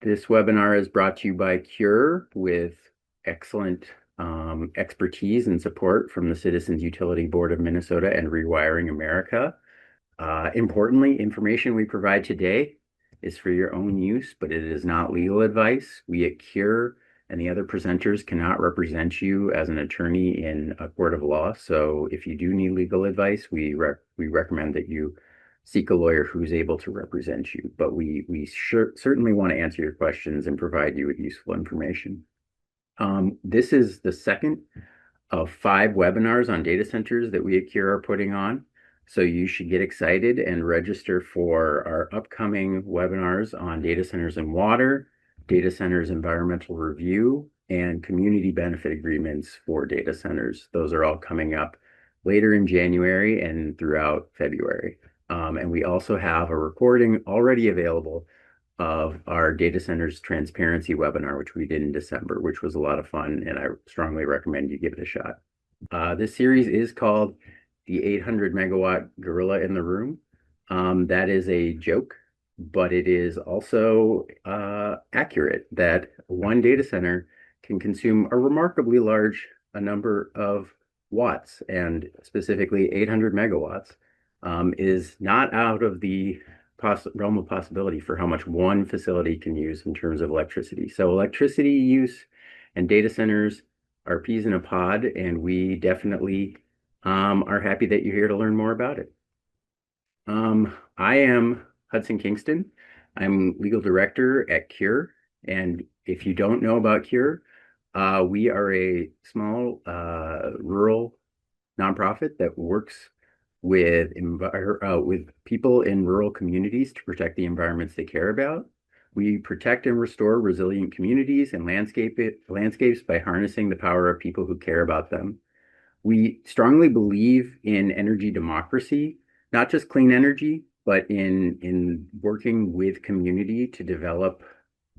This webinar is brought to you by Cure with excellent expertise and support from the Citizens Utility Board of Minnesota and Rewiring America. Importantly, information we provide today is for your own use, but it is not legal advice. We at Cure and the other presenters cannot represent you as an attorney in a court of law. So if you do need legal advice, we recommend that you seek a lawyer who's able to represent you. But we certainly want to answer your questions and provide you with useful information. This is the second of 5 webinars on data centers that we at Cure are putting on. So you should get excited and register for our upcoming webinars on data centers and water, data centers environmental review, and community benefit agreements for data centers. Those are all coming up later in January and throughout February. And we also have a recording already available of our data centers transparency webinar, which we did in December, which was a lot of fun, and I strongly recommend you give it a shot. This series is called the 800 megawatt gorilla in the room. That is a joke, but it is also accurate that one data center can consume a remarkably large number of watts, and specifically 800 megawatts is not out of the realm of possibility for how much one facility can use in terms of electricity. So electricity use and data centers are peas in a pod, and we definitely are happy that you're here to learn more about it. I am Hudson Kingston. I'm legal director at Cure. And if you don't know about Cure, we are a small rural nonprofit that works with people in rural communities to protect the environments they care about. We protect and restore resilient communities and landscapes by harnessing the power of people who care about them. We strongly believe in energy democracy, not just clean energy, but in working with community to develop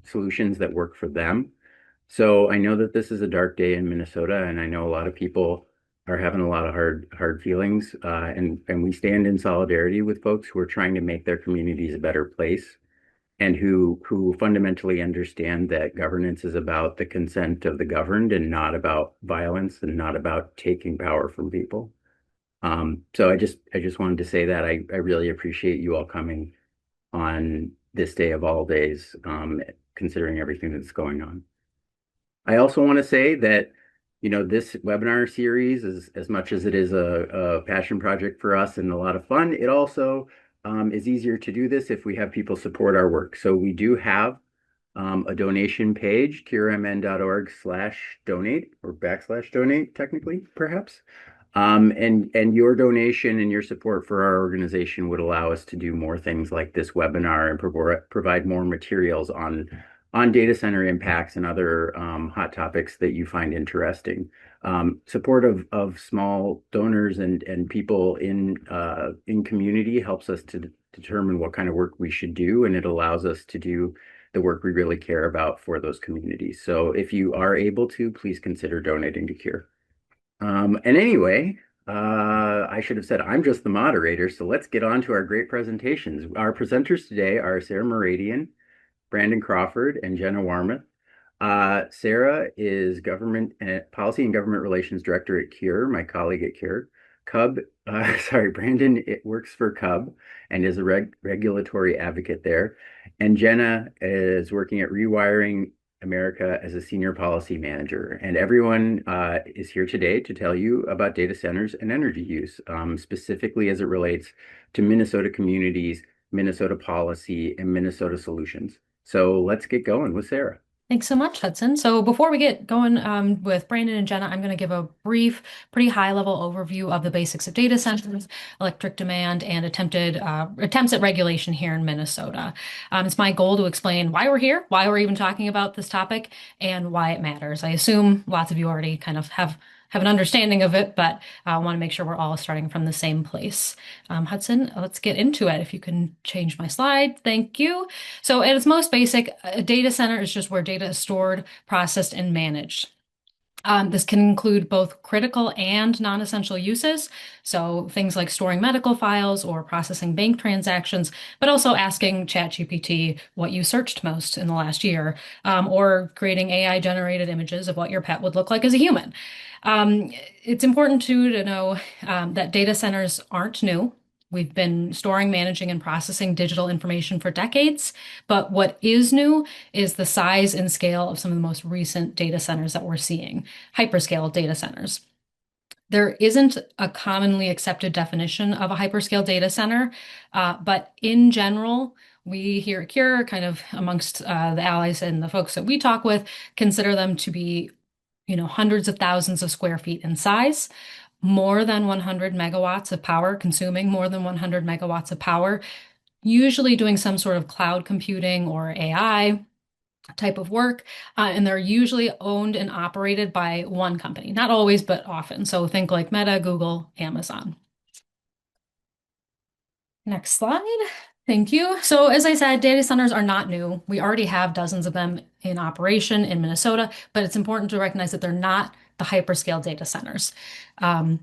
solutions that work for them. So I know that this is a dark day in Minnesota, and I know a lot of people are having a lot of hard feelings, and we stand in solidarity with folks who are trying to make their communities a better place, and who fundamentally understand that governance is about the consent of the governed and not about violence and not about taking power from people. So I just wanted to say that I really appreciate you all coming on this day of all days, considering everything that's going on. I also want to say that, this webinar series is, as much as it is a passion project for us and a lot of fun, it also is easier to do this if we have people support our work. So we do have a donation page, curemn.org/donate or /donate, technically, perhaps. And your donation and your support for our organization would allow us to do more things like this webinar and provide more materials on data center impacts and other hot topics that you find interesting. Support of small donors and people in community helps us to determine what kind of work we should do, and it allows us to do the work we really care about for those communities. So if you are able to, please consider donating to Cure. And anyway, I should have said I'm just the moderator, so let's get on to our great presentations. Our presenters today are Sarah Moradian, Brandon Crawford, and Jenna Warmuth. Sarah is Policy and Government Relations Director at Cure, my colleague at Cure. Brandon works for Cub and is a regulatory advocate there. And Jenna is working at Rewiring America as a senior policy manager. And everyone is here today to tell you about data centers and energy use, specifically as it relates to Minnesota communities, Minnesota policy, and Minnesota solutions. So let's get going with Sarah. Thanks so much, Hudson. So before we get going with Brandon and Jenna, I'm going to give a brief, pretty high-level overview of the basics of data centers, electric demand, and attempts at regulation here in Minnesota. It's my goal to explain why we're here, why we're even talking about this topic, and why it matters. I assume lots of you already kind of have an understanding of it, but I want to make sure we're all starting from the same place. Hudson, let's get into it. If you can change my slide, thank you. So at its most basic, a data center is just where data is stored, processed, and managed. This can include both critical and non-essential uses, so things like storing medical files or processing bank transactions, but also asking ChatGPT what you searched most in the last year, or creating AI-generated images of what your pet would look like as a human. Um, it's important too to know that data centers aren't new. We've been storing, managing, and processing digital information for decades, but what is new is the size and scale of some of the most recent data centers that we're seeing, hyperscale data centers. There isn't a commonly accepted definition of a hyperscale data center, but in general, we here at Cure, kind of amongst the allies and the folks that we talk with, consider them to be, hundreds of thousands of square feet in size, more than 100 megawatts of power, consuming more than 100 megawatts of power, usually doing some sort of cloud computing or AI type of work. And they're usually owned and operated by one company, not always, but often. So think like Meta, Google, Amazon. Next slide. Thank you. So as I said, data centers are not new. We already have dozens of them in operation in Minnesota, but it's important to recognize that they're not the hyperscale data centers. Um,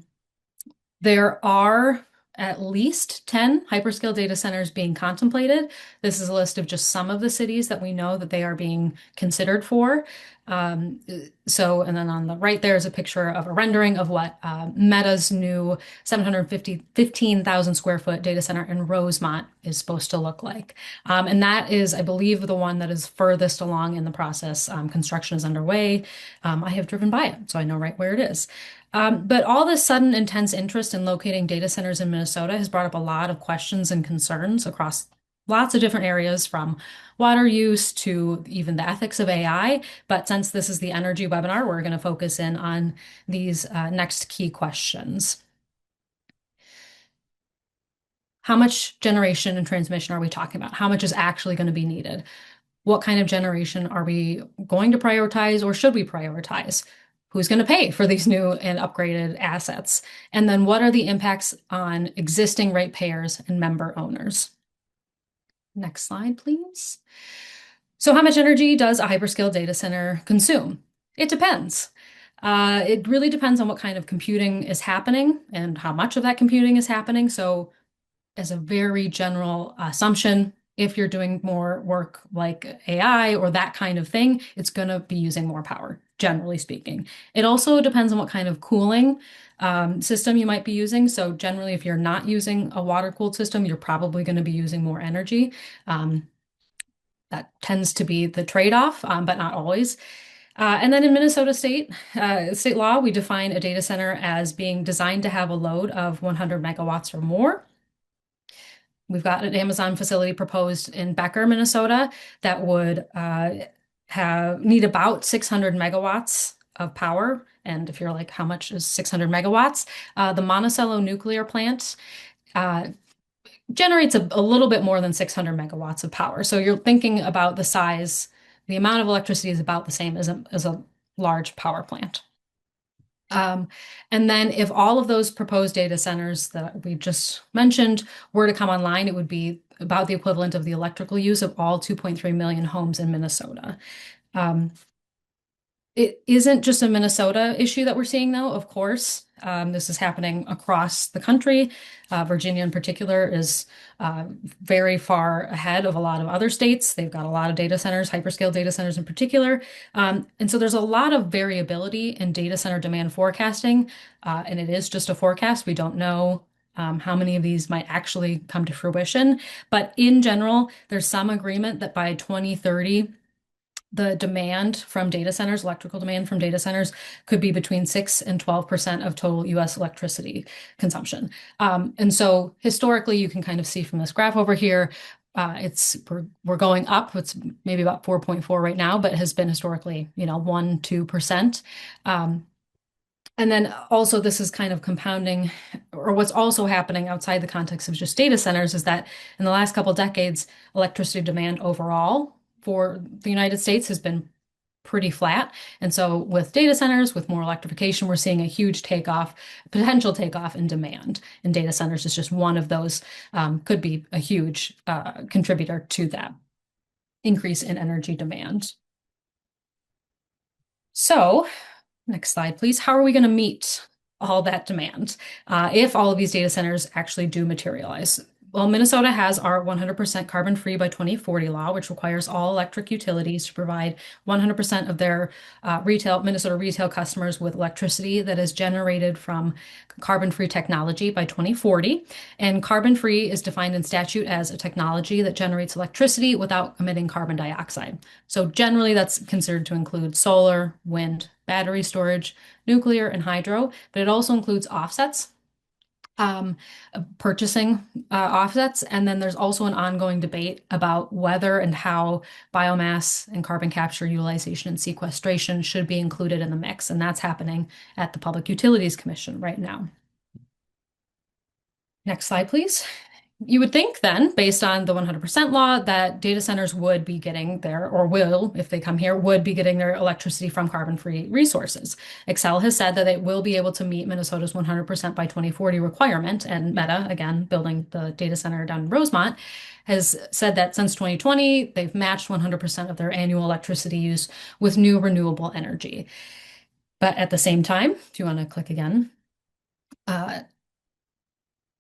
There are at least 10 hyperscale data centers being contemplated. This is a list of just some of the cities that we know that they are being considered for. Um, and then on the right there is a picture of a rendering of what Meta's new 15,000 square foot data center in Rosemont is supposed to look like. And that is, I believe, the one that is furthest along in the process. Construction is underway. I have driven by it, so I know right where it is. But all this sudden intense interest in locating data centers in Minnesota has brought up a lot of questions and concerns across lots of different areas, from water use to even the ethics of AI. But since this is the energy webinar, we're going to focus in on these next key questions. How much generation and transmission are we talking about? How much is actually going to be needed? What kind of generation are we going to prioritize, or should we prioritize? Who's going to pay for these new and upgraded assets? And then what are the impacts on existing ratepayers and member owners? Next slide, please. So how much energy does a hyperscale data center consume? It depends. It really depends on what kind of computing is happening and how much of that computing is happening. So as a very general assumption, if you're doing more work like AI or that kind of thing, it's going to be using more power, generally speaking. It also depends on what kind of cooling system you might be using. So generally, if you're not using a water-cooled system, you're probably going to be using more energy. Um, that tends to be the trade-off, but not always. And then in Minnesota state law, we define a data center as being designed to have a load of 100 megawatts or more. We've got an Amazon facility proposed in Becker, Minnesota, that would need about 600 megawatts of power. And if you're like, how much is 600 megawatts? The Monticello nuclear plant uh, generates a little bit more than 600 megawatts of power. So you're thinking about the size, the amount of electricity is about the same as a large power plant. Um, and then if all of those proposed data centers that we just mentioned were to come online, it would be about the equivalent of the electrical use of all 2.3 million homes in Minnesota. Um, it isn't just a Minnesota issue that we're seeing, though, of course. This is happening across the country. Virginia, in particular, is very far ahead of a lot of other states. They've got a lot of data centers, hyperscale data centers in particular. And so there's a lot of variability in data center demand forecasting. And it is just a forecast. We don't know how many of these might actually come to fruition. But in general, there's some agreement that by 2030, the demand from data centers, electrical demand from data centers, could be between 6 and 12% of total US electricity consumption. And so historically, you can kind of see from this graph over here, we're going up. It's maybe about 4.4 right now, but has been historically, 1, 2%. And then also this is kind of compounding, or what's also happening outside the context of just data centers is that in the last couple decades, electricity demand overall for the United States has been pretty flat. And so with data centers, with more electrification, we're seeing a huge potential takeoff in demand. And data centers is just one of those, could be a huge contributor to that increase in energy demand. So Next slide, please. How are we going to meet all that demand if all of these data centers actually do materialize? Well, Minnesota has our 100% carbon-free by 2040 law, which requires all electric utilities to provide 100% of their Minnesota retail customers with electricity that is generated from carbon-free technology by 2040. And carbon-free is defined in statute as a technology that generates electricity without emitting carbon dioxide. So generally, that's considered to include solar, wind, battery storage, nuclear, and hydro, but it also includes offsets, um, purchasing offsets. And then there's also an ongoing debate about whether and how biomass and carbon capture utilization and sequestration should be included in the mix. And that's happening at the Public Utilities Commission right now. Next slide, please. You would think then, based on the 100% law, that data centers would be getting their, or will, if they come here, would be getting their electricity from carbon-free resources. Xcel has said that it will be able to meet Minnesota's 100% by 2040 requirement, and Meta, again, building the data center down in Rosemont, has said that since 2020, they've matched 100% of their annual electricity use with new renewable energy. But at the same time, if you want to click again, uh,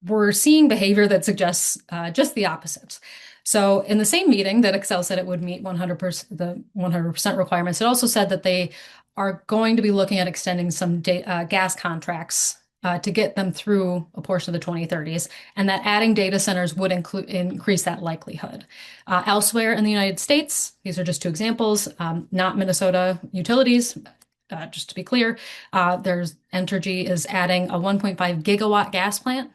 we're seeing behavior that suggests just the opposite. So in the same meeting that Xcel said it would meet 100% the 100% requirements, it also said that they are going to be looking at extending some gas contracts to get them through a portion of the 2030s, and that adding data centers would increase that likelihood. Elsewhere in the United States, these are just two examples, not Minnesota utilities. Just to be clear, there's Entergy is adding a 1.5 gigawatt gas plant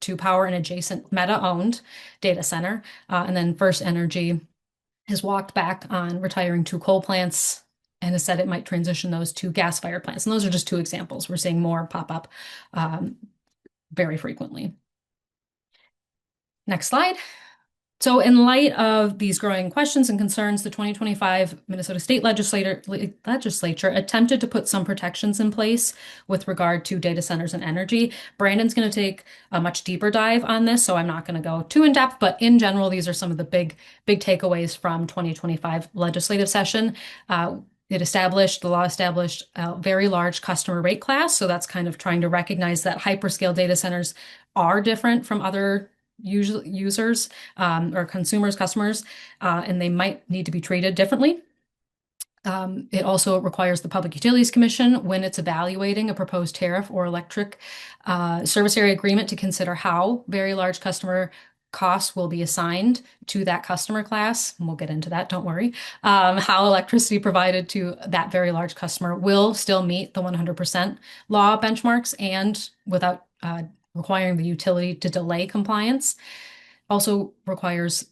to power an adjacent Meta-owned data center. And then First Energy has walked back on retiring two coal plants and has said it might transition those to gas-fired plants. And those are just two examples. We're seeing more pop up very frequently. Next slide. So in light of these growing questions and concerns, the 2025 Minnesota State Legislature attempted to put some protections in place with regard to data centers and energy. Brandon's going to take a much deeper dive on this, so I'm not going to go too in depth, but in general, these are some of the big takeaways from 2025 legislative session. The law established a very large customer rate class. So that's kind of trying to recognize that hyperscale data centers are different from other users or customers, and they might need to be treated differently. It also requires the Public Utilities Commission, when it's evaluating a proposed tariff or electric service area agreement, to consider how very large customer costs will be assigned to that customer class. And we'll get into that, don't worry. How electricity provided to that very large customer will still meet the 100% law benchmarks and without requiring the utility to delay compliance. Also requires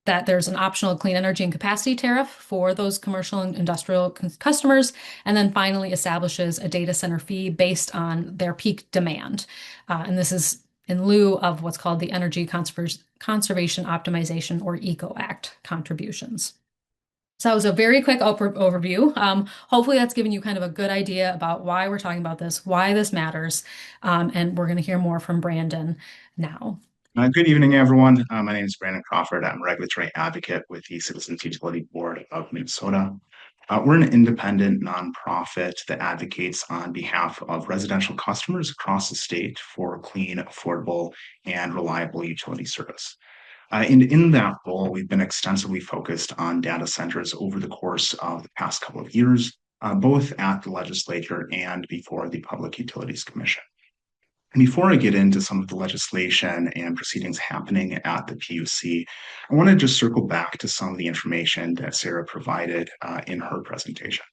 that there's an optional clean energy and capacity tariff for those commercial and industrial customers, and then finally establishes a data center fee based on their peak demand. And this is in lieu of what's called the Energy Conservation Optimization, or ECO Act contributions. So that was a very quick overview. Hopefully that's given you kind of a good idea about why we're talking about this, why this matters, and we're going to hear more from Brandon now. Good evening, everyone. My name is Brandon Crawford. I'm a regulatory advocate with the Citizens Utility Board of Minnesota. We're an independent nonprofit that advocates on behalf of residential customers across the state for clean, affordable, and reliable utility service. And in that role, we've been extensively focused on data centers over the course of the past couple of years, both at the legislature and before the Public Utilities Commission. And before I get into some of the legislation and proceedings happening at the PUC, I want to just circle back to some of the information that Sarah provided in her presentation.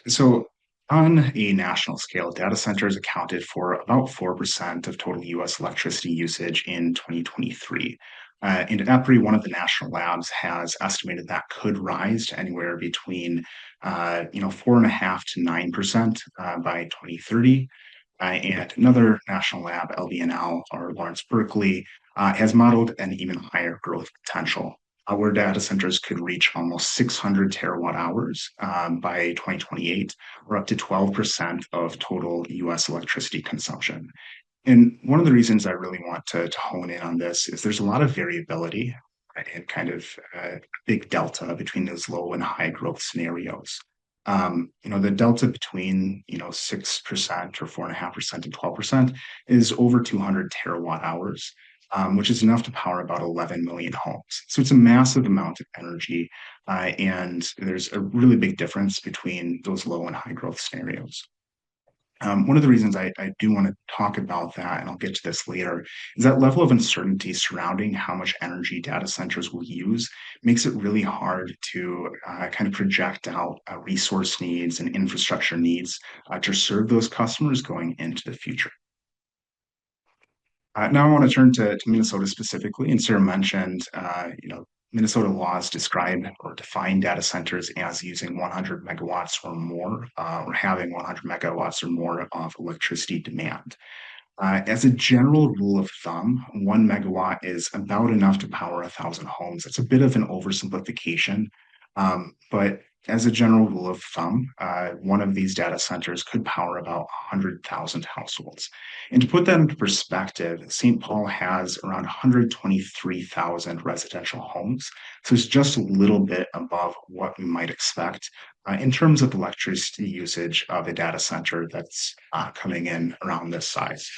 So on a national scale, data centers accounted for about 4% of total US electricity usage in 2023. And EPRI, one of the national labs, has estimated that could rise to anywhere between 4.5% to 9% by 2030. And another national lab, LBNL, or Lawrence Berkeley, has modeled an even higher growth potential, where data centers could reach almost 600 terawatt hours by 2028, or up to 12% of total US electricity consumption. And one of the reasons I really want to hone in on this is there's a lot of variability, right, and kind of a big delta between those low and high growth scenarios. The delta between 6% or 4.5% and 12% is over 200 terawatt hours, which is enough to power about 11 million homes. So it's a massive amount of energy, and there's a really big difference between those low and high growth scenarios. One of the reasons I do want to talk about that, and I'll get to this later, is that level of uncertainty surrounding how much energy data centers will use makes it really hard to kind of project out resource needs and infrastructure needs to serve those customers going into the future. Now I want to turn to Minnesota specifically, and Sarah mentioned, Minnesota laws describe or define data centers as using 100 megawatts or more, or having 100 megawatts or more of electricity demand. As a general rule of thumb, 1 megawatt is about enough to power 1,000 homes. It's a bit of an oversimplification, but as a general rule of thumb, one of these data centers could power about 100,000 households. And to put that into perspective, St. Paul has around 123,000 residential homes. So it's just a little bit above what we might expect in terms of electricity usage of a data center that's coming in around this size.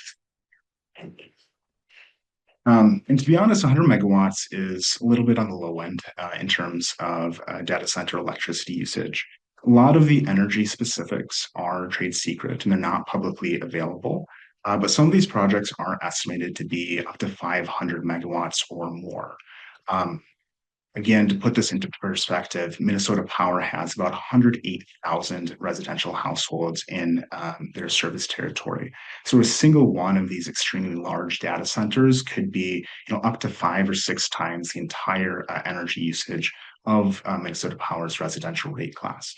And to be honest, 100 megawatts is a little bit on the low end in terms of data center electricity usage. A lot of the energy specifics are trade secret and they're not publicly available. But some of these projects are estimated to be up to 500 megawatts or more. Again, to put this into perspective, Minnesota Power has about 108,000 residential households in their service territory. So a single one of these extremely large data centers could be, up to 5 or 6 times the entire energy usage of Minnesota Power's residential rate class.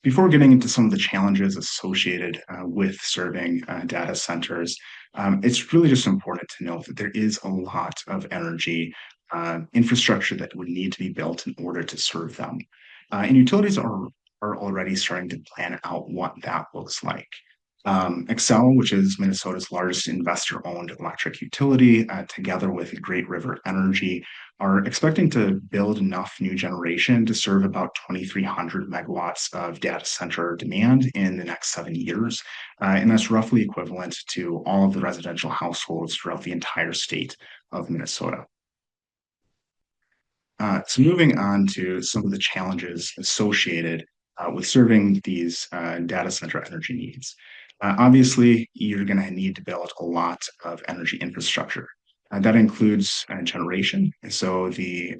Before getting into some of the challenges associated with serving data centers, it's really just important to note that there is a lot of energy infrastructure that would need to be built in order to serve them. And utilities are already starting to plan out what that looks like. Xcel, which is Minnesota's largest investor-owned electric utility, together with Great River Energy, are expecting to build enough new generation to serve about 2,300 megawatts of data center demand in the next 7 years. And that's roughly equivalent to all of the residential households throughout the entire state of Minnesota. So moving on to some of the challenges associated with serving these data center energy needs. Obviously, you're going to need to build a lot of energy infrastructure. That includes generation. And so the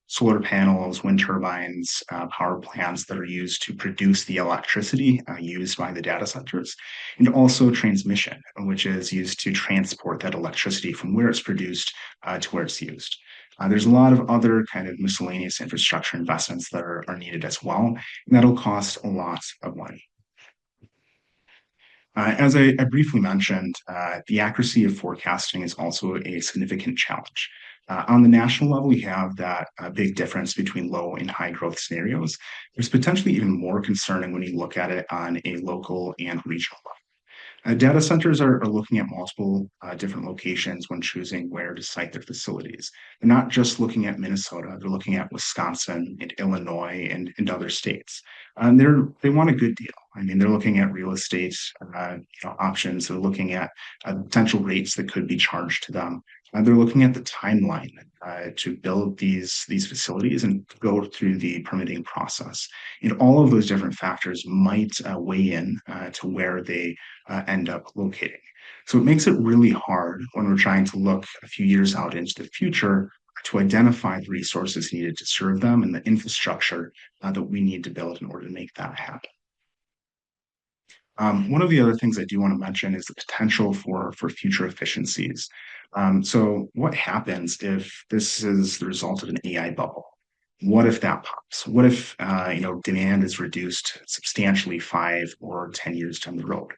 solar panels, wind turbines, power plants that are used to produce the electricity used by the data centers, and also transmission, which is used to transport that electricity from where it's produced to where it's used. There's a lot of other kind of miscellaneous infrastructure investments that are needed as well, and that'll cost a lot of money. As I briefly mentioned, the accuracy of forecasting is also a significant challenge. On the national level, we have that big difference between low and high growth scenarios. There's potentially even more concerning when you look at it on a local and regional level. Data centers are looking at multiple different locations when choosing where to site their facilities. They're not just looking at Minnesota, they're looking at Wisconsin and Illinois and other states. And they want a good deal. I mean, they're looking at real estate options, they're looking at potential rates that could be charged to them. They're looking at the timeline to build these facilities and go through the permitting process. And all of those different factors might weigh in to where they end up locating. So it makes it really hard when we're trying to look a few years out into the future to identify the resources needed to serve them and the infrastructure that we need to build in order to make that happen. One of the other things I do want to mention is the potential for future efficiencies. So what happens if this is the result of an AI bubble? What if that pops? What if demand is reduced substantially 5 or 10 years down the road?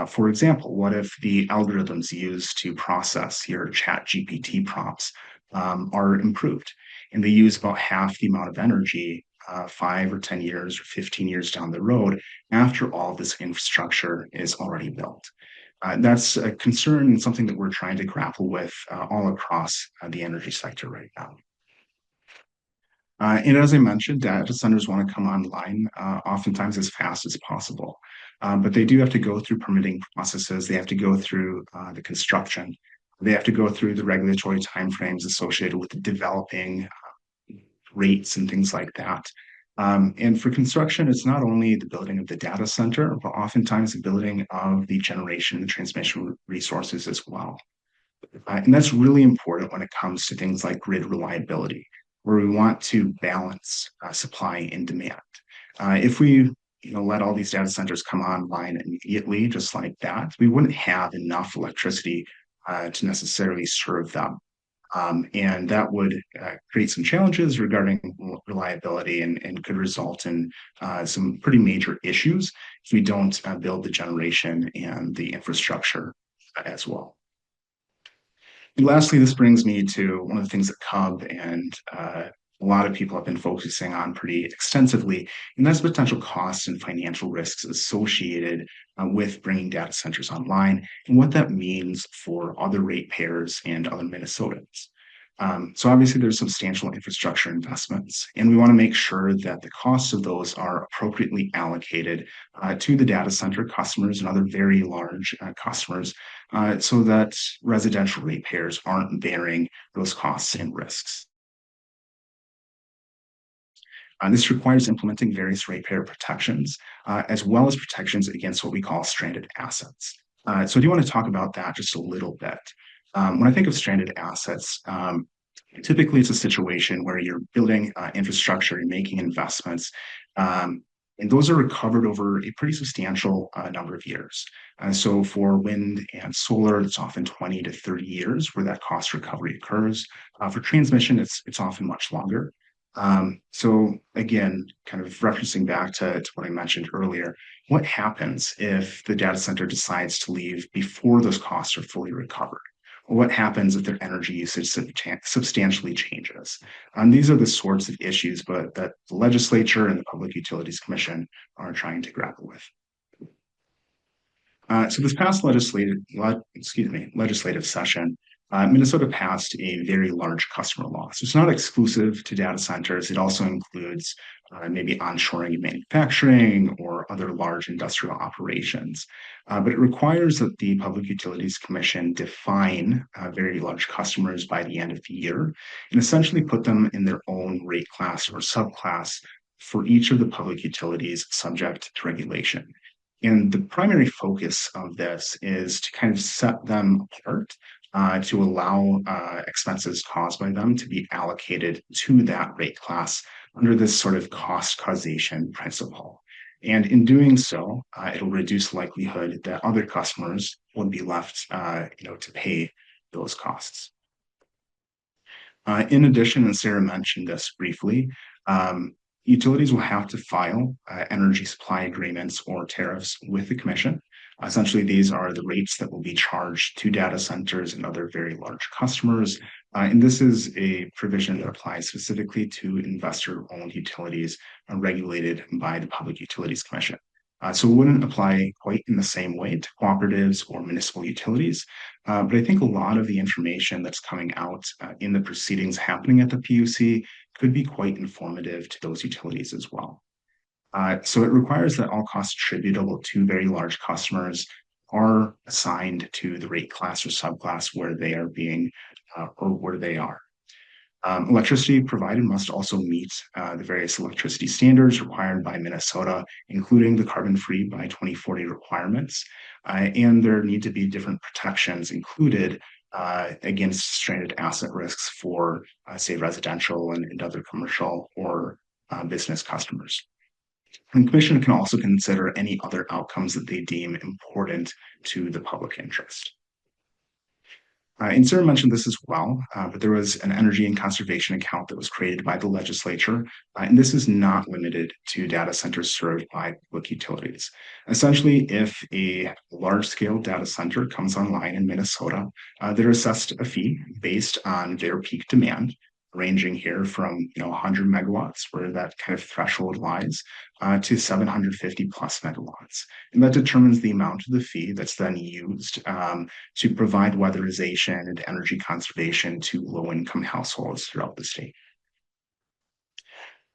For example, what if the algorithms used to process your chat GPT prompts are improved and they use about half the amount of energy 5 or 10 years or 15 years down the road after all this infrastructure is already built? That's a concern and something that we're trying to grapple with all across the energy sector right now. And as I mentioned, data centers want to come online oftentimes as fast as possible. But they do have to go through permitting processes. They have to go through the construction. They have to go through the regulatory timeframes associated with the developing rates and things like that. And for construction, it's not only the building of the data center, but oftentimes the building of the generation and transmission resources as well. And that's really important when it comes to things like grid reliability, where we want to balance supply and demand. If we let all these data centers come online immediately, just like that, we wouldn't have enough electricity to necessarily serve them. And that would create some challenges regarding reliability and could result in some pretty major issues if we don't build the generation and the infrastructure as well. And lastly, this brings me to one of the things that Cub and a lot of people have been focusing on pretty extensively, and that's potential costs and financial risks associated with bringing data centers online and what that means for other ratepayers and other Minnesotans. So obviously there's substantial infrastructure investments, and we want to make sure that the costs of those are appropriately allocated to the data center customers and other very large customers so that residential ratepayers aren't bearing those costs and risks. This requires implementing various ratepayer protections, as well as protections against what we call stranded assets. So I do want to talk about that just a little bit. When I think of stranded assets, typically it's a situation where you're building infrastructure, you're making investments, and those are recovered over a pretty substantial number of years. So for wind and solar, it's often 20 to 30 years where that cost recovery occurs. For transmission, it's often much longer. So again, kind of referencing back to what I mentioned earlier, what happens if the data center decides to leave before those costs are fully recovered? What happens if their energy usage substantially changes? And these are the sorts of issues that the legislature and the Public Utilities Commission are trying to grapple with. So this past legislative session, Minnesota passed a very large customer law. So it's not exclusive to data centers. It also includes maybe onshoring and manufacturing or other large industrial operations. But it requires that the Public Utilities Commission define very large customers by the end of the year and essentially put them in their own rate class or subclass for each of the public utilities subject to regulation. And the primary focus of this is to kind of set them apart, to allow expenses caused by them to be allocated to that rate class under this sort of cost causation principle. And in doing so, it'll reduce likelihood that other customers would be left, to pay those costs. In addition, and Sarah mentioned this briefly, utilities will have to file energy supply agreements or tariffs with the commission. Essentially, these are the rates that will be charged to data centers and other very large customers. And this is a provision that applies specifically to investor-owned utilities regulated by the Public Utilities Commission. So it wouldn't apply quite in the same way to cooperatives or municipal utilities. But I think a lot of the information that's coming out in the proceedings happening at the PUC could be quite informative to those utilities as well. So it requires that all costs attributable to very large customers are assigned to the rate class or subclass where they are being or where they are. Electricity provided must also meet the various electricity standards required by Minnesota, including the carbon-free by 2040 requirements. And there need to be different protections included against stranded asset risks for, say, residential and other commercial or business customers. And the Commission can also consider any other outcomes that they deem important to the public interest. And Sarah mentioned this as well, but there was an energy and conservation account that was created by the legislature, and this is not limited to data centers served by public utilities. Essentially, if a large-scale data center comes online in Minnesota, they're assessed a fee based on their peak demand, ranging here from 100 megawatts, where that kind of threshold lies, to 750 plus megawatts. And that determines the amount of the fee that's then used to provide weatherization and energy conservation to low-income households throughout the state.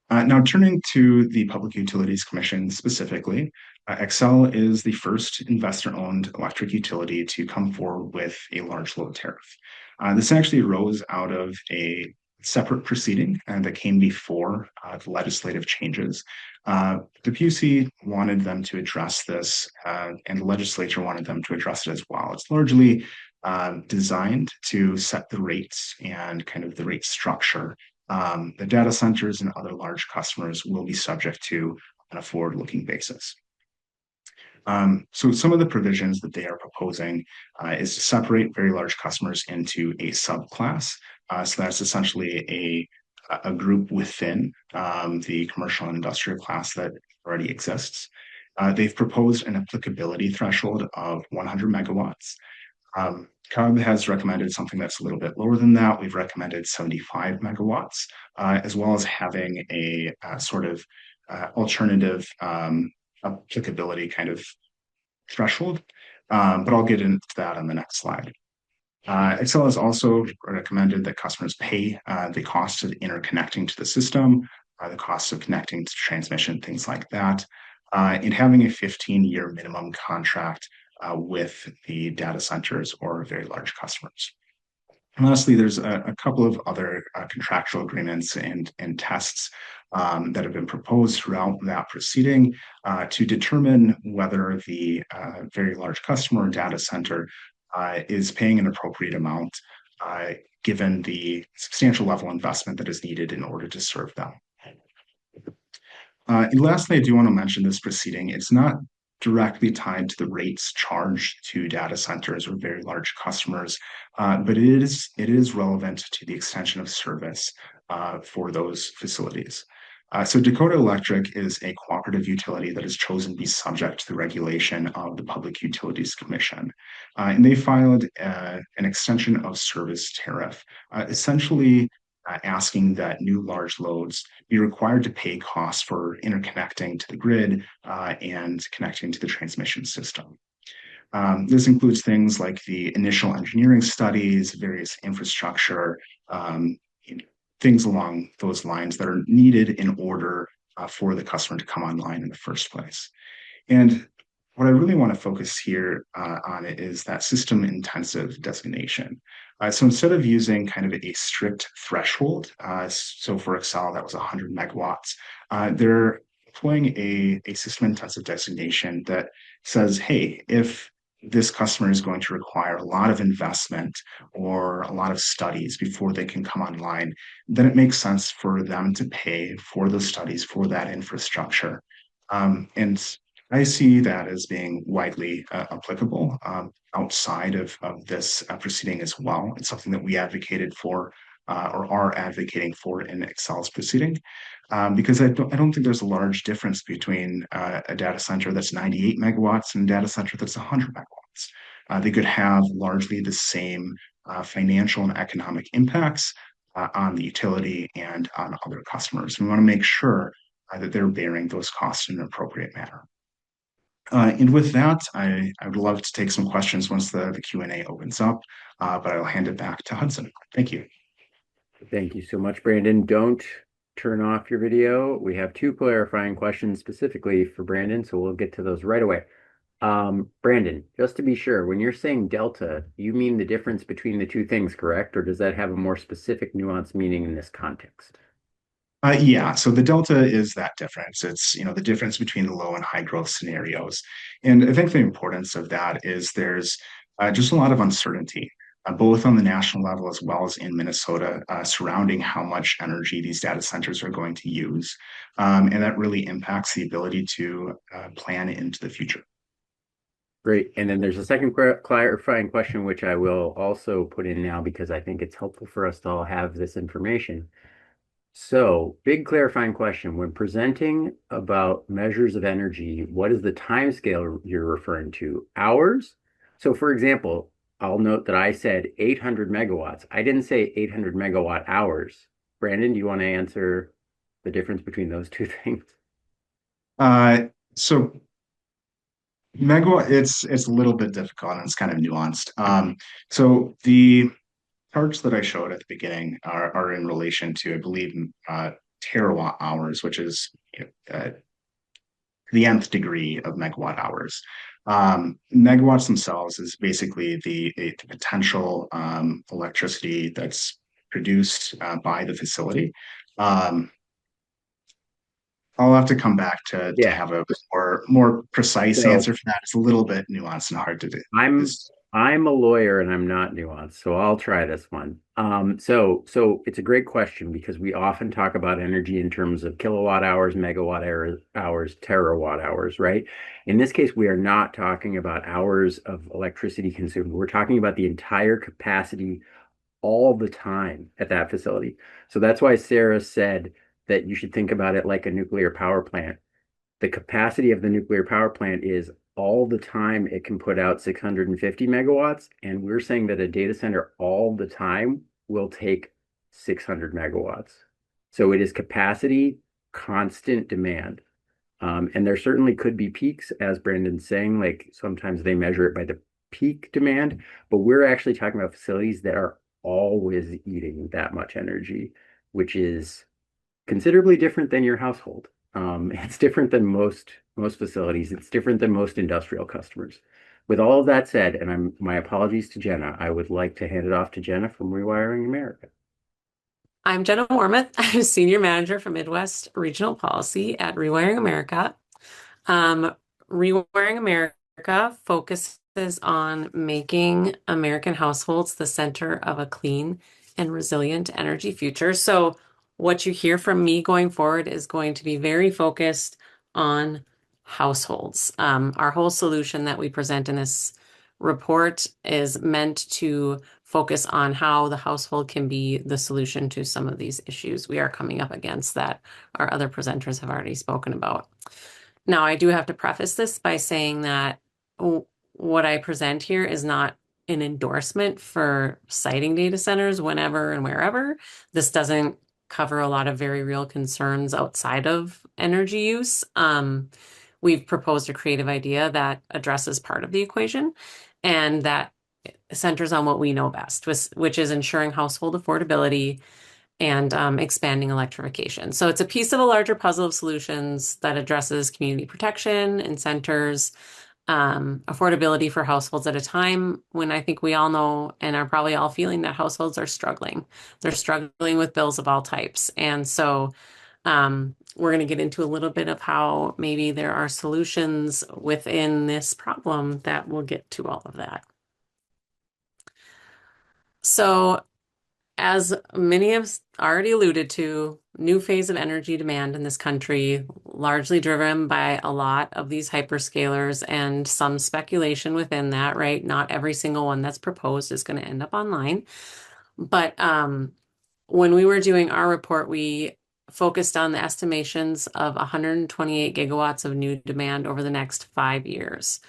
Now, turning to the Public Utilities Commission specifically, Xcel is the first investor-owned electric utility to come forward with a large load tariff. This actually arose out of a separate proceeding that came before the legislative changes. The PUC wanted them to address this, and the legislature wanted them to address it as well. It's largely designed to set the rates and kind of the rate structure the data centers and other large customers will be subject to on a forward-looking basis. So some of the provisions that they are proposing is to separate very large customers into a subclass. So that's essentially a group within the commercial and industrial class that already exists. They've proposed an applicability threshold of 100 megawatts. CUB has recommended something that's a little bit lower than that. We've recommended 75 megawatts, as well as having a sort of alternative applicability kind of threshold. But I'll get into that on the next slide. Xcel has also recommended that customers pay the cost of interconnecting to the system, the cost of connecting to transmission, things like that, and having a 15-year minimum contract with the data centers or very large customers. And lastly, there's a couple of other contractual agreements and tests that have been proposed throughout that proceeding to determine whether the very large customer or data center is paying an appropriate amount given the substantial level of investment that is needed in order to serve them. And lastly, I do want to mention this proceeding. It's not directly tied to the rates charged to data centers or very large customers, but it is relevant to the extension of service for those facilities. So Dakota Electric is a cooperative utility that has chosen to be subject to the regulation of the Public Utilities Commission. And they filed an extension of service tariff, essentially asking that new large loads be required to pay costs for interconnecting to the grid and connecting to the transmission system. This includes things like the initial engineering studies, various infrastructure, things along those lines that are needed in order for the customer to come online in the first place. And what I really want to focus here on it is that system intensive designation. So instead of using kind of a strict threshold, so for Xcel, that was 100 megawatts, they're employing a system intensive designation that says, hey, if this customer is going to require a lot of investment or a lot of studies before they can come online, then it makes sense for them to pay for those studies for that infrastructure. And I see that as being widely applicable outside of this proceeding as well. It's something that we advocated for or are advocating for in Xcel's proceeding because I don't think there's a large difference between a data center that's 98 megawatts and a data center that's 100 megawatts. They could have largely the same financial and economic impacts on the utility and on other customers. We want to make sure that they're bearing those costs in an appropriate manner. And with that, I would love to take some questions once the Q&A opens up, but I'll hand it back to Hudson. Thank you. Thank you so much, Brandon. Don't turn off your video. We have two clarifying questions specifically for Brandon, so we'll get to those right away. Brandon, just to be sure, when you're saying delta, you mean the difference between the two things, correct? Or does that have a more specific nuanced meaning in this context? Yeah, so the delta is that difference. It's, the difference between the low and high growth scenarios. And I think the importance of that is there's just a lot of uncertainty, both on the national level as well as in Minnesota, surrounding how much energy these data centers are going to use. And that really impacts the ability to plan into the future. Great. And then there's a second clarifying question, which I will also put in now because I think it's helpful for us to all have this information. So, big clarifying question. When presenting about measures of energy, what is the time scale you're referring to? Hours? So, for example, I'll note that I said 800 megawatts. I didn't say 800 megawatt hours. Brandon, do you want to answer the difference between those two things? So megawatt, it's a little bit difficult and it's kind of nuanced. So the charts that I showed at the beginning are in relation to, I believe, terawatt hours, which is the nth degree of megawatt hours. Megawatts themselves is basically the potential electricity that's produced by the facility. Um, I'll have to come back to Yeah. have a more precise So answer for that. It's a little bit nuanced and hard to do. I'm Is I'm a lawyer and I'm not nuanced, so I'll try this one. So it's a great question because we often talk about energy in terms of kilowatt hours, hours, terawatt hours, right? In this case, we are not talking about hours of electricity consumed. We're talking about the entire capacity all the time at that facility. So that's why Sarah said that you should think about it like a nuclear power plant. The capacity of the nuclear power plant is all the time it can put out 650 megawatts. And we're saying that a data center all the time will take 600 megawatts. So it is capacity, constant demand. And there certainly could be peaks, as Brandon's saying, like sometimes they measure it by the peak demand, but we're actually talking about facilities that are always eating that much energy, which is considerably different than your household. It's different than most facilities. It's different than most industrial customers. With all of that said, and my apologies to Jenna, I would like to hand it off to Jenna from Rewiring America. I'm Jenna Wormuth. I'm Senior Manager for Midwest Regional Policy at Rewiring America. Um, Rewiring America focuses on making American households the center of a clean and resilient energy future. So, what you hear from me going forward is going to be very focused on households. Our whole solution that we present in this report is meant to focus on how the household can be the solution to some of these issues we are coming up against that our other presenters have already spoken about. Now, I do have to preface this by saying that what I present here is not an endorsement for siting data centers whenever and wherever. This doesn't cover a lot of very real concerns outside of energy use. We've proposed a creative idea that addresses part of the equation and that centers on what we know best, which is ensuring household affordability and expanding electrification. So it's a piece of a larger puzzle of solutions that addresses community protection and centers affordability for households at a time when I think we all know and are probably all feeling that households are struggling. They're struggling with bills of all types. And so we're going to get into a little bit of how maybe there are solutions within this problem that will get to all of that. So as many have already alluded to, new phase of energy demand in this country, largely driven by a lot of these hyperscalers and some speculation within that, right? Not every single one that's proposed is going to end up online. But when we were doing our report, we focused on the estimations of 128 gigawatts of new demand over the next 5 years.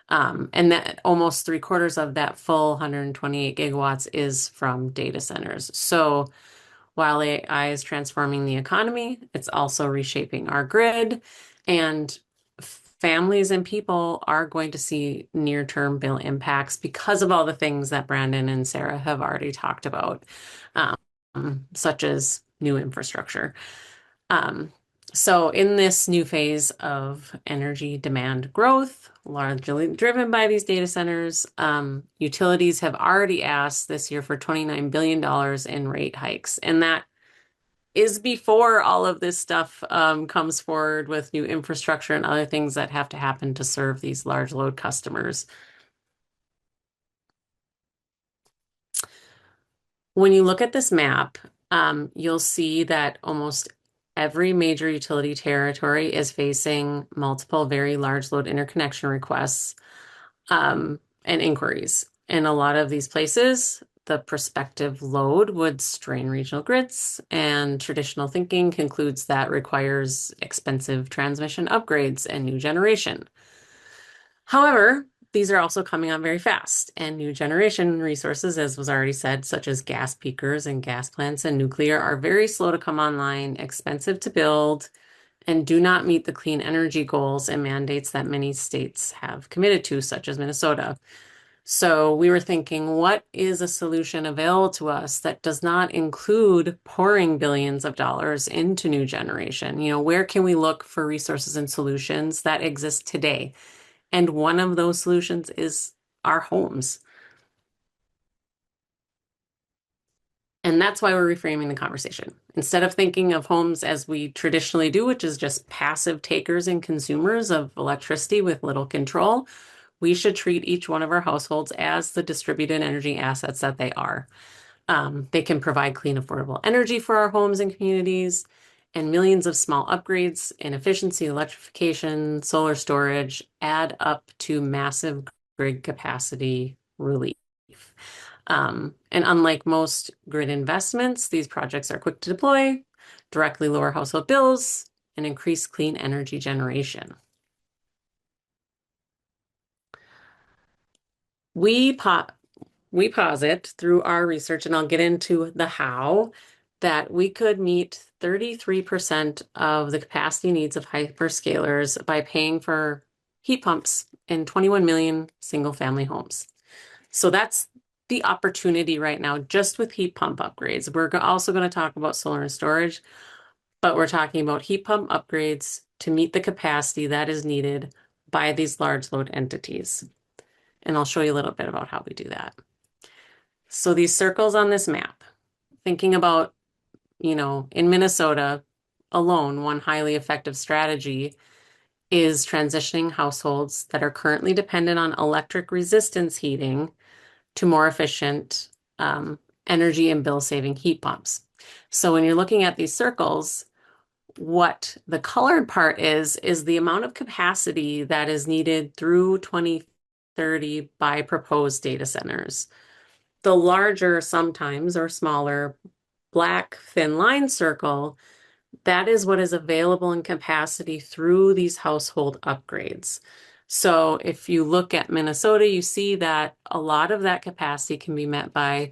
And that almost 3/4 of that full 128 gigawatts is from data centers. So while AI is transforming the economy, it's also reshaping our grid, and families and people are going to see near-term bill impacts because of all the things that Brandon and Sarah have already talked about, such as new infrastructure. So in this new phase of energy demand growth, largely driven by these data centers, utilities have already asked this year for $29 billion in rate hikes. And that is before all of this stuff comes forward with new infrastructure and other things that have to happen to serve these large load customers. When you look at this map, you'll see that almost every major utility territory is facing multiple very large load interconnection requests and inquiries. In a lot of these places, the prospective load would strain regional grids, and traditional thinking concludes that requires expensive transmission upgrades and new generation. However, these are also coming on very fast, and new generation resources, as was already said, such as gas peakers and gas plants and nuclear, are very slow to come online, expensive to build, and do not meet the clean energy goals and mandates that many states have committed to, such as Minnesota. So we were thinking, what is a solution available to us that does not include pouring billions of dollars into new generation? Where can we look for resources and solutions that exist today? And one of those solutions is our homes. And that's why we're reframing the conversation. Instead of thinking of homes as we traditionally do, which is just passive takers and consumers of electricity with little control, we should treat each one of our households as the distributed energy assets that they are. They can provide clean, affordable energy for our homes and communities, and millions of small upgrades in efficiency, electrification, solar storage add up to massive grid capacity relief. And unlike most grid investments, these projects are quick to deploy, directly lower household bills, and increase clean energy generation. We posit through our research, and I'll get into the how, that we could meet 33% of the capacity needs of hyperscalers by paying for heat pumps in 21 million single-family homes. So that's the opportunity right now, just with heat pump upgrades. We're also going to talk about solar and storage, but we're talking about heat pump upgrades to meet the capacity that is needed by these large load entities. And I'll show you a little bit about how we do that. So these circles on this map, thinking about, in Minnesota alone, one highly effective strategy is transitioning households that are currently dependent on electric resistance heating to more efficient energy and bill saving heat pumps. So when you're looking at these circles, what the colored part is the amount of capacity that is needed through 2030 by proposed data centers. The larger sometimes or smaller black thin line circle, that is what is available in capacity through these household upgrades. So if you look at Minnesota, you see that a lot of that capacity can be met by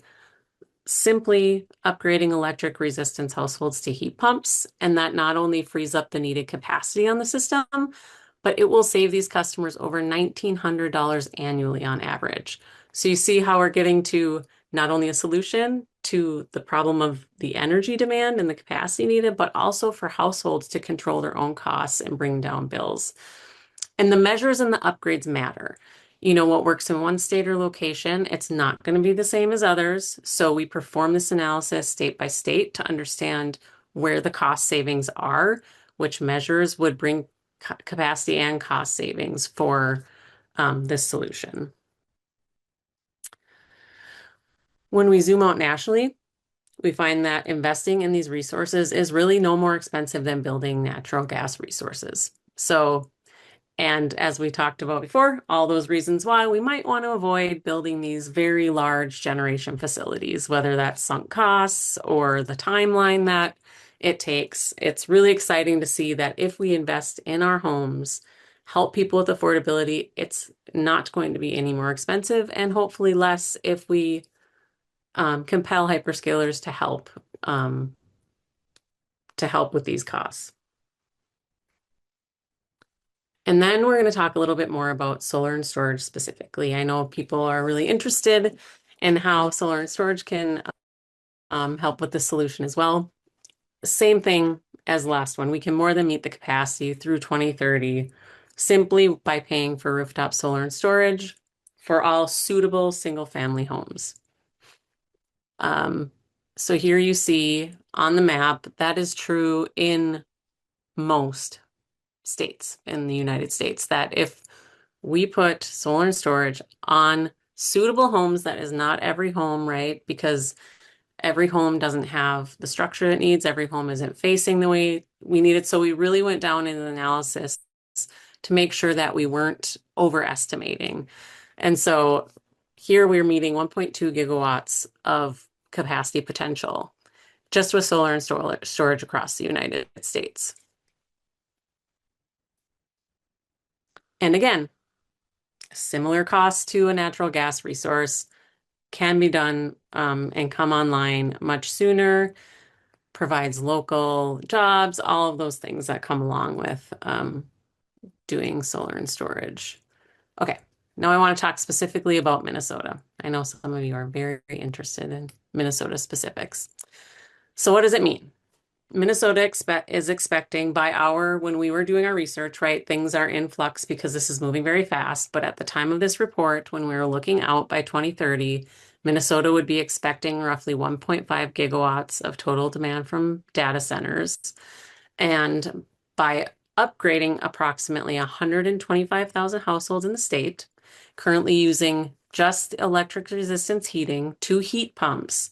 simply upgrading electric resistance households to heat pumps. And that not only frees up the needed capacity on the system, but it will save these customers over $1,900 annually on average. So you see how we're getting to not only a solution to the problem of the energy demand and the capacity needed, but also for households to control their own costs and bring down bills. And the measures and the upgrades matter. What works in one state or location, it's not going to be the same as others. So we perform this analysis state by state to understand where the cost savings are, which measures would bring capacity and cost savings for this solution. When we zoom out nationally, we find that investing in these resources is really no more expensive than building natural gas resources. And as we talked about before, all those reasons why we might want to avoid building these very large generation facilities, whether that's sunk costs or the timeline that it takes. It's really exciting to see that if we invest in our homes, help people with affordability, it's not going to be any more expensive, and hopefully less if we compel hyperscalers to help with these costs. And then we're going to talk a little bit more about solar and storage specifically. I know people are really interested in how solar and storage can help with the solution as well. Same thing as the last one. We can more than meet the capacity through 2030 simply by paying for rooftop solar and storage for all suitable single-family homes. So here you see on the map, that is true in most states in the United States, that if we put solar and storage on suitable homes, that is not every home, right? Because every home doesn't have the structure it needs. Every home isn't facing the way we need it. So we really went down in the analysis to make sure that we weren't overestimating. And so here we're meeting 1.2 gigawatts of capacity potential just with solar and storage across the United States. And again, similar costs to a natural gas resource can be done and come online much sooner, provides local jobs, all of those things that come along with doing solar and storage. Okay, Now I want to talk specifically about Minnesota. I know some of you are very interested in Minnesota specifics. So what does it mean? Minnesota is expecting when we were doing our research, right? Things are in flux because this is moving very fast. But at the time of this report, when we were looking out by 2030, Minnesota would be expecting roughly 1.5 gigawatts of total demand from data centers. And by upgrading approximately 125,000 households in the state, currently using just electric resistance heating, 2 heat pumps,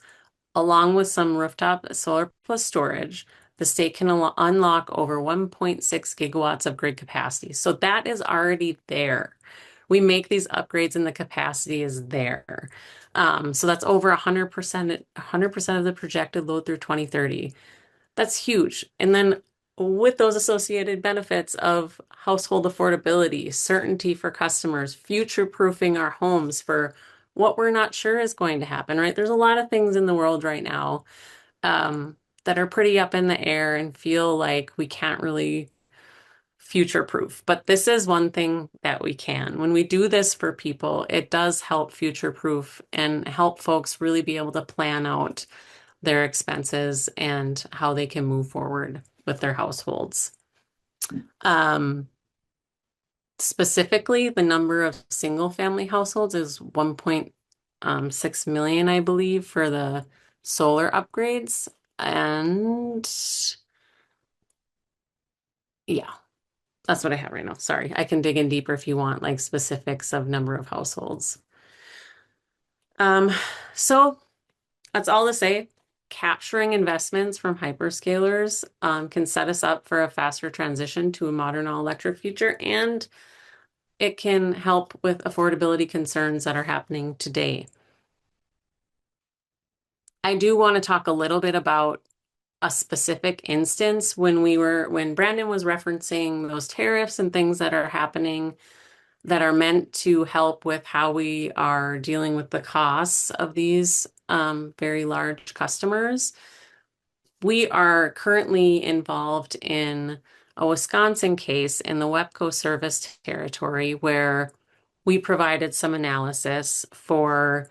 along with some rooftop solar plus storage, the state can unlock over 1.6 gigawatts of grid capacity. So that is already there. We make these upgrades and the capacity is there. So that's over 100% of the projected load through 2030. That's huge. And then with those associated benefits of household affordability, certainty for customers, future-proofing our homes for what we're not sure is going to happen, right? There's a lot of things in the world right now that are pretty up in the air and feel like we can't really future-proof. But this is one thing that we can. When we do this for people, it does help future-proof and help folks really be able to plan out their expenses and how they can move forward with their households. Specifically, the number of single family households is 1.6 million, I believe, for the solar upgrades. And yeah, that's what I have right now. Sorry, I can dig in deeper if you want like specifics of number of households. So that's all to say. Capturing investments from hyperscalers can set us up for a faster transition to a modern all-electric future, and it can help with affordability concerns that are happening today. I do want to talk a little bit about a specific instance when Brandon was referencing those tariffs and things that are happening that are meant to help with how we are dealing with the costs of these very large customers. We are currently involved in a Wisconsin case in the WEPCO service territory where we provided some analysis for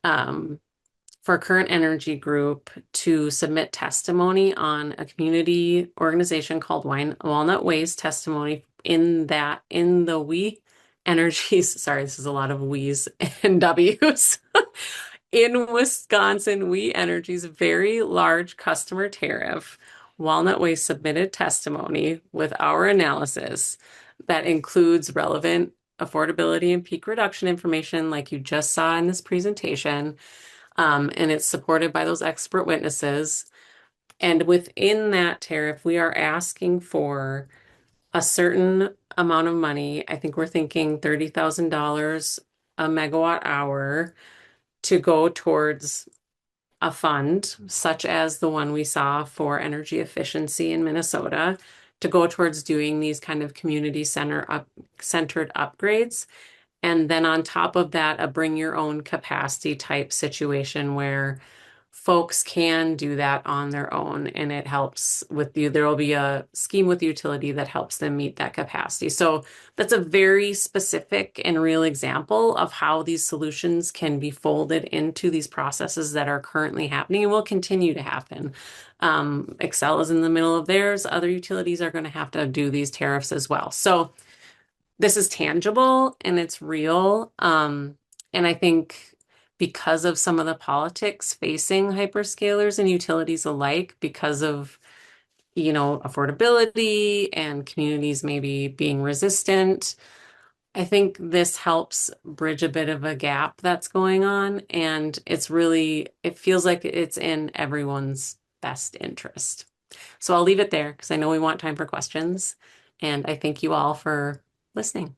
Current Energy Group to submit testimony on a community organization called Walnut Way's testimony in the We Energies. Sorry, this is a lot of we's and w's. In Wisconsin, We Energy's very large customer tariff, Walnut Way submitted testimony with our analysis that includes relevant affordability and peak reduction information like you just saw in this presentation. And it's supported by those expert witnesses. And within that tariff, we are asking for a certain amount of money. I think we're thinking $30,000 a megawatt hour to go towards a fund, such as the one we saw for energy efficiency in Minnesota, to go towards doing these kind of community centered upgrades. And then on top of that, a bring your own capacity type situation where folks can do that on their own, and it helps with you. There will be a scheme with the utility that helps them meet that capacity. So that's a very specific and real example of how these solutions can be folded into these processes that are currently happening and will continue to happen. Excel is in the middle of theirs. Other utilities are going to have to do these tariffs as well. So this is tangible and it's real. And I think because of some of the politics facing hyperscalers and utilities alike, because of, affordability and communities maybe being resistant, I think this helps bridge a bit of a gap that's going on. And it feels like it's in everyone's best interest. So I'll leave it there because I know we want time for questions. And I thank you all for listening.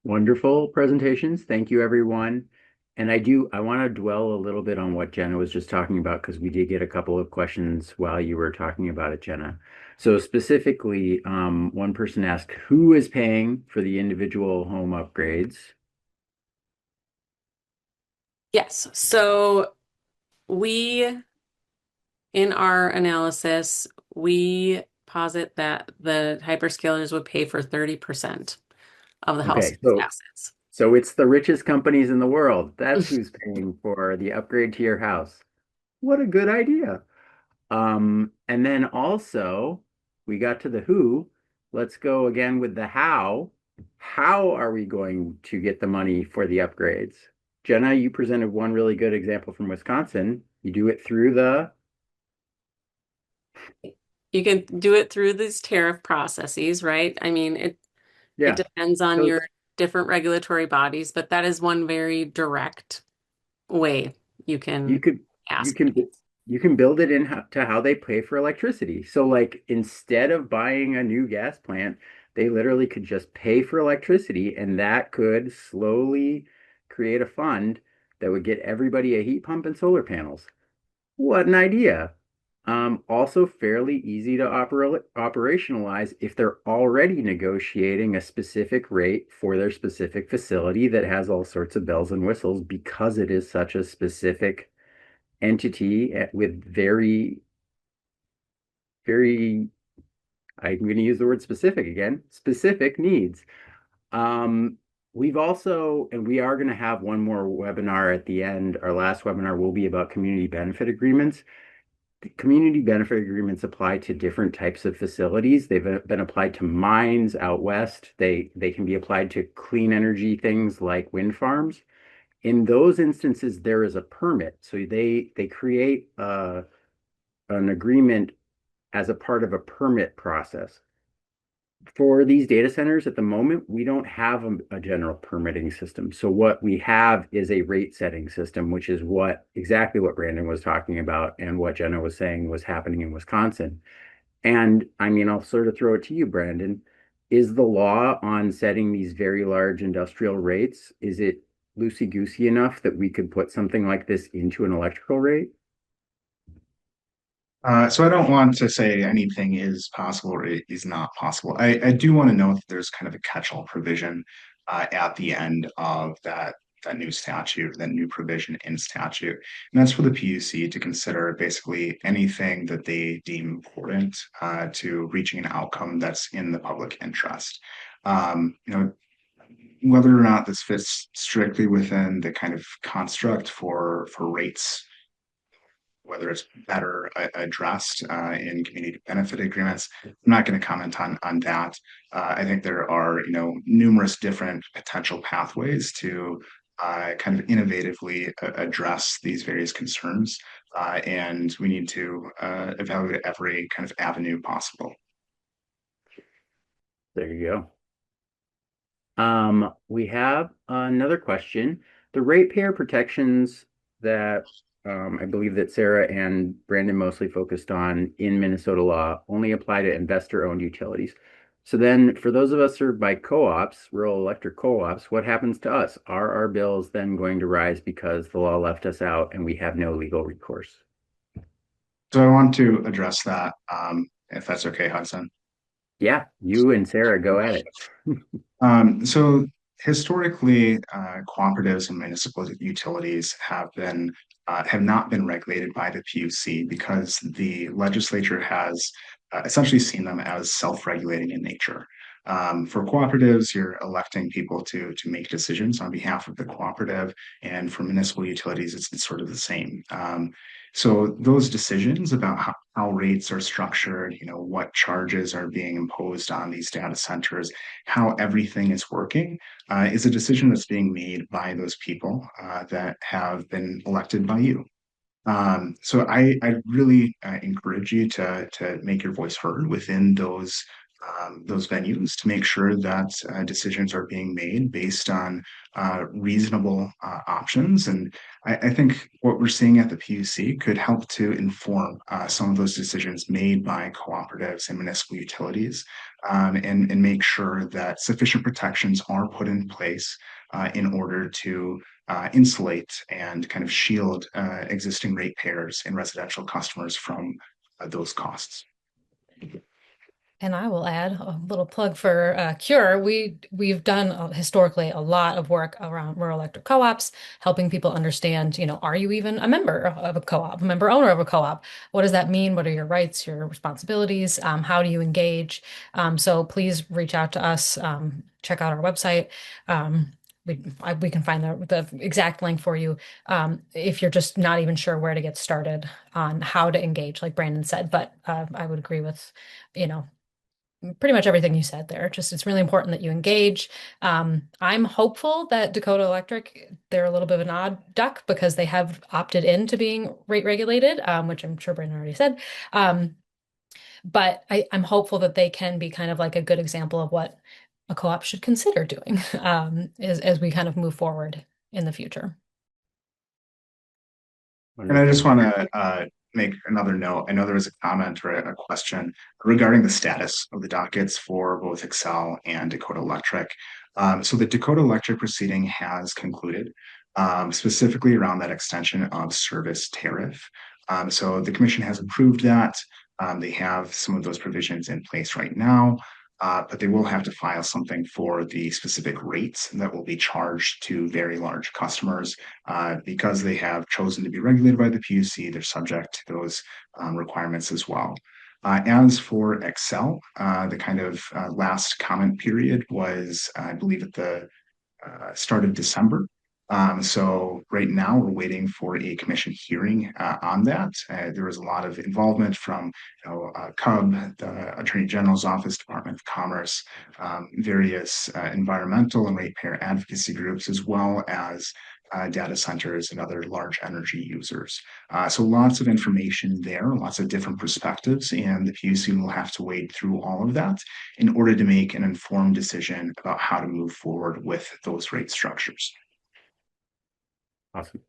Wonderful presentations. Thank you, everyone. And I want to dwell a little bit on what Jenna was just talking about because we did get a couple of questions while you were talking about it, Jenna. So specifically, one person asked, who is paying for the individual home upgrades? Yes. So in our analysis, we posit that the hyperscalers would pay for 30%. of the Okay, household's so assets. so it's the richest companies in the world. That's who's paying for the upgrade to your house. What a good idea. And then also we got to the who. Let's go again with the how. How are we going to get the money for the upgrades? Jenna, you presented one really good example from Wisconsin. You do it through the, You can do it through these tariff processes, right? I mean, it yeah. depends on So your different regulatory bodies, but that is one very direct way you you can could you ask. can you can build it in to how they pay for electricity. So like instead of buying a new gas plant, they literally could just pay for electricity, and that could slowly create a fund that would get everybody a heat pump and solar panels. What an idea. Also fairly easy to operationalize if they're already negotiating a specific rate for their specific facility that has all sorts of bells and whistles because it is such a specific entity with very, I'm going to use the word specific again, specific needs. Um, we've also, and we are going to have one more webinar at the end. Our last webinar will be about community benefit agreements. Community benefit agreements apply to different types of facilities. They've been applied to mines out west. They can be applied to clean energy things like wind farms. In those instances, there is a permit. So they create an agreement as a part of a permit process. For these data centers at the moment, we don't have a general permitting system. So what we have is a rate setting system, which is what exactly what Brandon was talking about and what Jenna was saying was happening in Wisconsin. And I mean, I'll sort of throw it to you, Brandon. Is the law on setting these very large industrial rates, is it loosey-goosey enough that we could put something like this into an electrical rate? So I don't want to say anything is possible or it is not possible. I do want to note that there's kind of a catch-all provision at the end of that new statute, that new provision in statute, and that's for the PUC to consider basically anything that they deem important to reaching an outcome that's in the public interest. You know, whether or not this fits strictly within the kind of construct for rates, whether it's better addressed in community benefit agreements. I'm not going to comment on that. I think there are, numerous different potential pathways to kind of innovatively address these various concerns, and we need to evaluate every kind of avenue possible. There you go. We have another question. The ratepayer protections that I believe that Sarah and Brandon mostly focused on in Minnesota law only apply to investor-owned utilities. So then for those of us served by co-ops, rural electric co-ops, what happens to us? Are our bills then going to rise because the law left us out and we have no legal recourse? So I want to address that, if that's okay, Hudson. Yeah, you and Sarah go at it. So historically, cooperatives and municipal utilities have not been regulated by the PUC because the legislature has essentially seen them as self-regulating in nature. For cooperatives, you're electing people to make decisions on behalf of the cooperative, and for municipal utilities, it's sort of the same. So those decisions about how rates are structured, what charges are being imposed on these data centers, how everything is working, is a decision that's being made by those people that have been elected by you. So I really encourage you to make your voice heard within those venues to make sure that decisions are being made based on reasonable options. And I think what we're seeing at the PUC could help to inform some of those decisions made by cooperatives and municipal utilities, and make sure that sufficient protections are put in place in order to insulate and kind of shield existing ratepayers and residential customers from those costs. And I will add a little plug for Cure. We've done historically a lot of work around rural electric co-ops, helping people understand, are you even a member of a co-op, a member owner of a co-op? What does that mean? What are your rights, your responsibilities? How do you engage? So please reach out to us. Check out our website. We can find the exact link for you if you're just not even sure where to get started on how to engage, like Brandon said. But I would agree with, you know pretty much everything you said there. Just it's really important that you engage. I'm hopeful that Dakota Electric, they're a little bit of an odd duck because they have opted into being rate regulated, which I'm sure Brandon already said. Um, but I'm hopeful that they can be kind of like a good example of what a co-op should consider doing as we kind of move forward in the future. And I Wonderful. just want to make another note. I know there was a comment or a question regarding the status of the dockets for both Excel and Dakota Electric. So the Dakota Electric proceeding has concluded, specifically around that extension of service tariff. So the commission has approved that. They have some of those provisions in place right now. But they will have to file something for the specific rates that will be charged to very large customers. Because they have chosen to be regulated by the PUC, they're subject to those requirements as well. As for Excel, the kind of last comment period was, I believe, at the start of December. So right now we're waiting for a commission hearing on that. There was a lot of involvement from CUB, the Attorney General's Office, Department of Commerce, various environmental and ratepayer advocacy groups, as well as data centers and other large energy users. So lots of information there, lots of different perspectives, and the PUC will have to wade through all of that in order to make an informed decision about how to move forward with those rate structures. Awesome.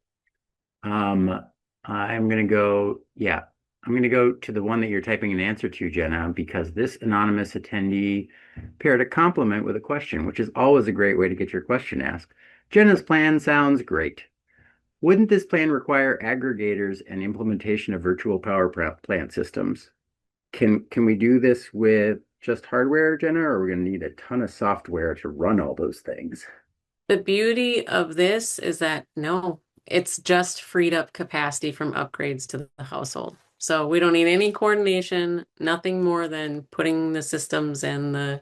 I'm gonna go, yeah, I'm gonna go to the one that you're typing an answer to, Jenna, because this anonymous attendee paired a compliment with a question, which is always a great way to get your question asked. Jenna's plan sounds great. Wouldn't this plan require aggregators and implementation of virtual power plant systems? Can we do this with just hardware, Jenna, or are we gonna need a ton of software to run all those things? The beauty of this is that no, it's just freed up capacity from upgrades to the household. So we don't need any coordination, nothing more than putting the systems and the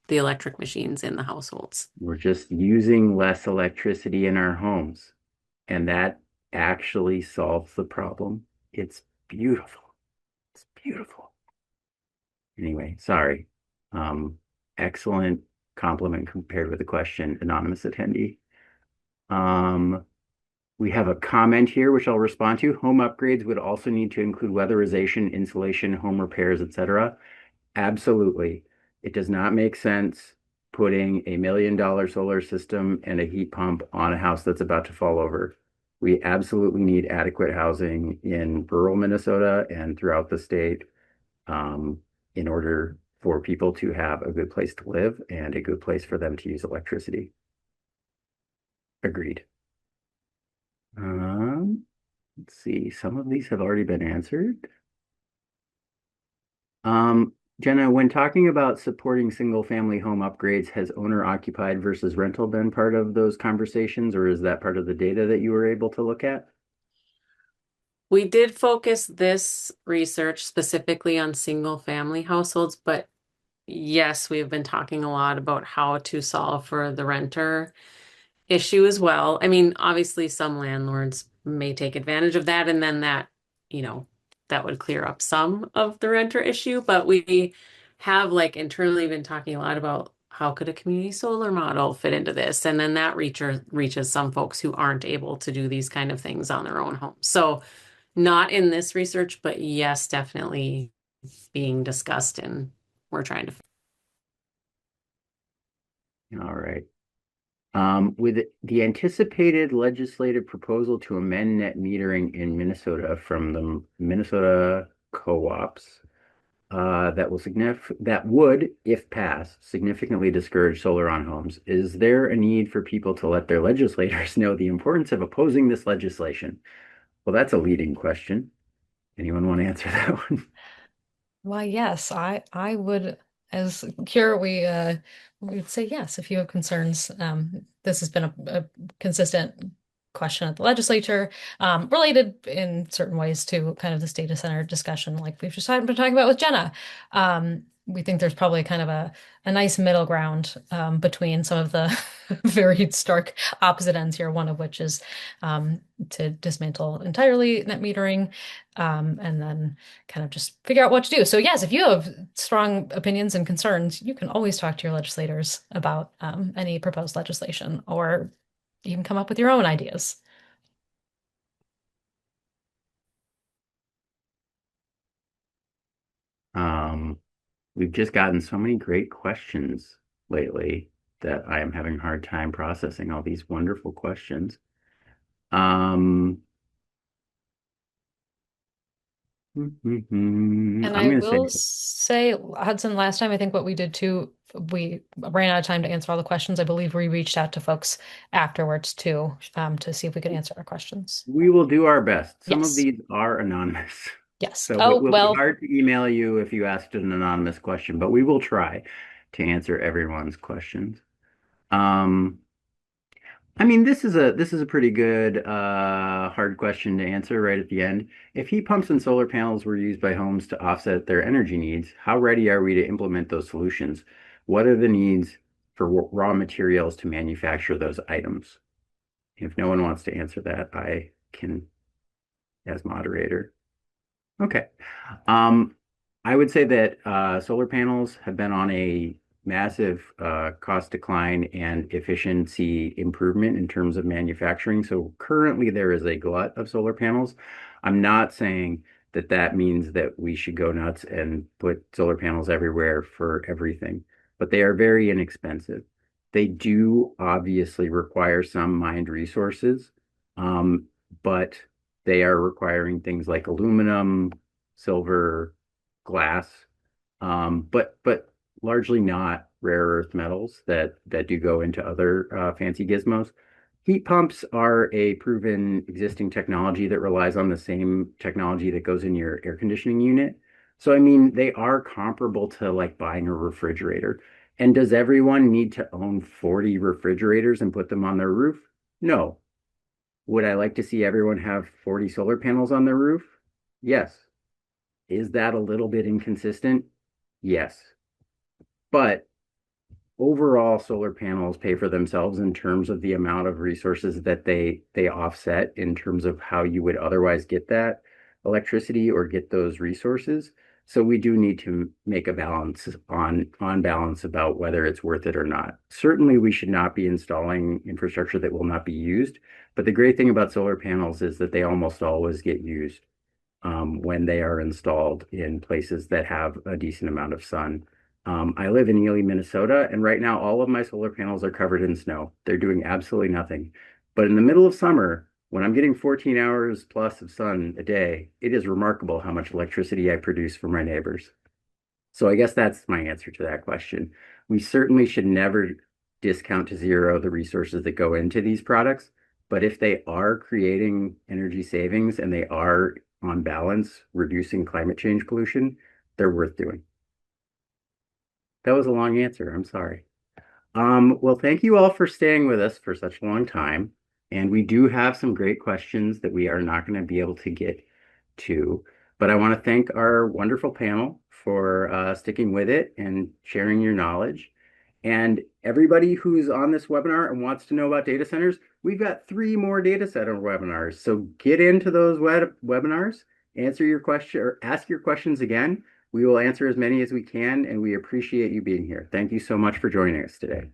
electric machines in the households. We're just using less electricity in our homes, and that actually solves the problem. It's beautiful. It's beautiful. Anyway, sorry. Excellent compliment compared with the question, anonymous attendee. Um, we have a comment here, which I'll respond to. Home upgrades would also need to include weatherization, insulation, home repairs, etc. Absolutely. It does not make sense putting $1 million solar system and a heat pump on a house that's about to fall over. We absolutely need adequate housing in rural Minnesota and throughout the state in order for people to have a good place to live and a good place for them to use electricity. Agreed. Let's see, some of these have already been answered. Jenna, when talking about supporting single-family home upgrades, has owner-occupied versus rental been part of those conversations, or is that part of the data that you were able to look at? We did focus this research specifically on single family households, but yes, we've been talking a lot about how to solve for the renter issue as well. I mean, obviously some landlords may take advantage of that and then that would clear up some of the renter issue, but we have like internally been talking a lot about how could a community solar model fit into this? And then that reaches some folks who aren't able to do these kind of things on their own home. So not in this research, but yes, definitely being discussed and we're trying to. All right. With the anticipated legislative proposal to amend net metering in Minnesota from the Minnesota co-ops, that would, if passed, significantly discourage solar on homes. Is there a need for people to let their legislators know the importance of opposing this legislation? Well, that's a leading question. Anyone want to answer that one? Well, yes, I would as Cure, we'd say yes if you have concerns. This has been a consistent question at the legislature, related in certain ways to kind of this data center discussion, like we've just been talking about with Jenna. We think there's probably kind of a nice middle ground between some of the very stark opposite ends here, one of which is to dismantle entirely net metering, and then kind of just figure out what to do. So yes, if you have strong opinions and concerns, you can always talk to your legislators about any proposed legislation, or you can come up with your own ideas. We've just gotten so many great questions lately that I am having a hard time processing all these wonderful questions. Um, I'm And I going to say, will say, Hudson, last time I think what we did too, we ran out of time to answer all the questions. I believe we reached out to folks afterwards too, to see if we could answer our questions. we will do our best. Some of Yes. these are anonymous, Yes. so it Oh, will be well, hard to email you if you asked an anonymous question, but we will try to answer everyone's questions. Um, I mean, this is a pretty good hard question to answer right at the end. If heat pumps and solar panels were used by homes to offset their energy needs, how ready are we to implement those solutions? What are the needs for raw materials to manufacture those items? If no one wants to answer that, I can as moderator. Okay. Um, I would say that solar panels have been on a massive cost decline and efficiency improvement in terms of manufacturing. So currently there is a glut of solar panels. I'm not saying that that means that we should go nuts and put solar panels everywhere for everything, but they are very inexpensive. They do obviously require some mined resources, um, but they are requiring things like aluminum, silver, glass, but largely not rare earth metals that do go into other fancy gizmos. Heat pumps are a proven existing technology that relies on the same technology that goes in your air conditioning unit. So I mean, they are comparable to like buying a refrigerator. And does everyone need to own 40 refrigerators and put them on their roof? No. Would I like to see everyone have 40 solar panels on their roof? Yes. Is that a little bit inconsistent? Yes. But overall, solar panels pay for themselves in terms of the amount of resources that they offset in terms of how you would otherwise get that electricity or get those resources. So we do need to make a balance on balance about whether it's worth it or not. Certainly, we should not be installing infrastructure that will not be used. But the great thing about solar panels is that they almost always get used when they are installed in places that have a decent amount of sun. I live in Ely, Minnesota, and right now all of my solar panels are covered in snow. They're doing absolutely nothing. But in the middle of summer, when I'm getting 14 hours plus of sun a day, it is remarkable how much electricity I produce for my neighbors. So I guess that's my answer to that question. We certainly should never discount to zero the resources that go into these products, but if they are creating energy savings and they are on balance reducing climate change pollution, they're worth doing. That was a long answer. I'm sorry. Well, thank you all for staying with us for such a long time. And we do have some great questions that we are not going to be able to get to. But I want to thank our wonderful panel for sticking with it and sharing your knowledge. And everybody who's on this webinar and wants to know about data centers, we've got 3 more data center webinars. So get into those webinars, answer your question or ask your questions again. We will answer as many as we can, and we appreciate you being here. Thank you so much for joining us today.